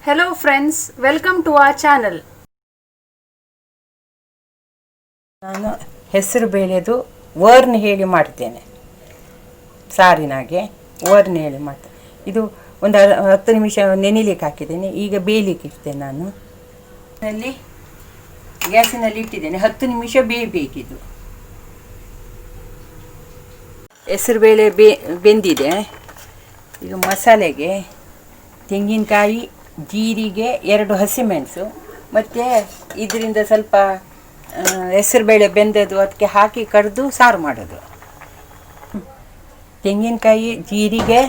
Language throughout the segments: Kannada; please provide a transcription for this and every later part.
Hello friends, welcome to our channel. ನಾನು ಹೆಸರು ಬೇಳೆದು ವರ್ನ್ ಹೇಳಿ ಮಾಡ್ತೇನೆ. ಸಾರಿನಾಗೆ ವರ್ನ್ ಹೇಳಿ ಮಾಡ್ತೇನೆ. ಇದು ಒಂದು 10 ನಿಮಿಷ ನೆನೆಲಿಕ್ಕೆ ಹಾಕಿದ್ದೇನೆ. ಈಗ ಬೇಯಲಿಕ್ಕೆ ಇಡ್ತೇನೆ. ನಾನು ಅಲ್ಲಿ ಗ್ಯಾಸಿನಲ್ಲಿ ಇಟ್ಟಿದ್ದೇನೆ. 10 ನಿಮಿಷ ಬೇಯಬೇಕಿದು. ಹೆಸರುಬೇಳೆ ಬೆಂದಿದೆ. ಈಗ ಮಸಾಲೆಗೆ ತೆಂಗಿನಕಾಯಿ, ಜೀರಿಗೆ, 2 ಹಸಿಮೆಣಸು ಮತ್ತು ಇದರಿಂದ ಸ್ವಲ್ಪ ಹೆಸರುಬೇಳೆ ಬೆಂದದ್ದು ಅದಕ್ಕೆ ಹಾಕಿ ಕಡಿದು ಸಾರು ಮಾಡೋದು. ತೆಂಗಿನಕಾಯಿ, ಜೀರಿಗೆ,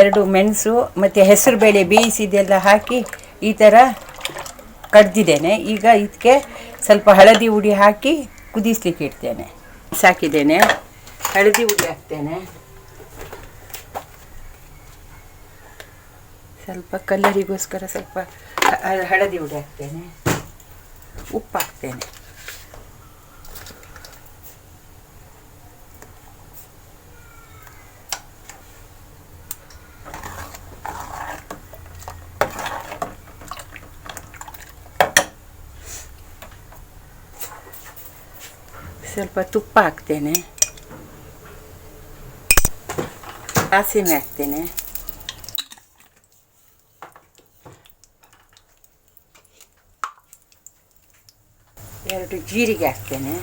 2 ಮೆಣಸು ಮತ್ತು ಹೆಸರುಬೇಳೆ ಬೇಯಿಸಿದೆಲ್ಲ ಹಾಕಿ ಈ ಥರ ಕಡ್ದಿದ್ದೇನೆ. ಈಗ ಇದಕ್ಕೆ ಸ್ವಲ್ಪ ಹಳದಿ ಹುಡಿ ಹಾಕಿ ಕುದಿಸ್ಲಿಕ್ಕೆ ಇಡ್ತೇನೆ. ಸಾಕಿದ್ದೇನೆ, ಹಳದಿ ಹುಡಿ ಹಾಕ್ತೇನೆ. ಸ್ವಲ್ಪ ಕಲ್ಲರಿಗೋಸ್ಕರ ಸ್ವಲ್ಪ ಹಳದಿ ಹುಡಿ ಹಾಕ್ತೇನೆ. ಉಪ್ಪು ಹಾಕ್ತೇನೆ. ಸ್ವಲ್ಪ ತುಪ್ಪ ಹಾಕ್ತೇನೆ. ಸಾಸಿವೆ ಹಾಕ್ತೇನೆ. ಎರಡು ಜೀರಿಗೆ ಹಾಕ್ತೇನೆ.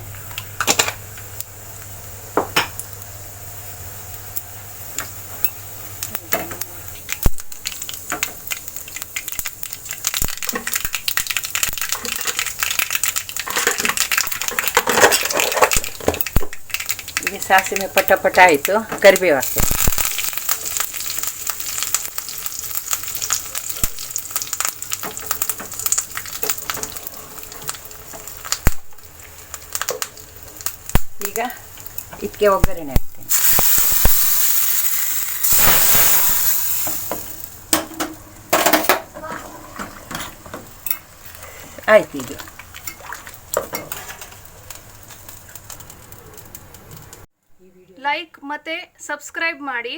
ಈಗ ಸಾಸಿವೆ ಪಟ ಪಟ ಆಯಿತು. ಕರಿಬೇವು ಹಾಕ್ತೇನೆ. ಈಗ ಇದಕ್ಕೆ ಒಗ್ಗರಣೆ ಹಾಕ್ತೇನೆ. ಆಯ್ತು. ಈಗ ಲೈಕ್ ಮತ್ತೆ ಸಬ್ಸ್ಕ್ರೈಬ್ ಮಾಡಿ.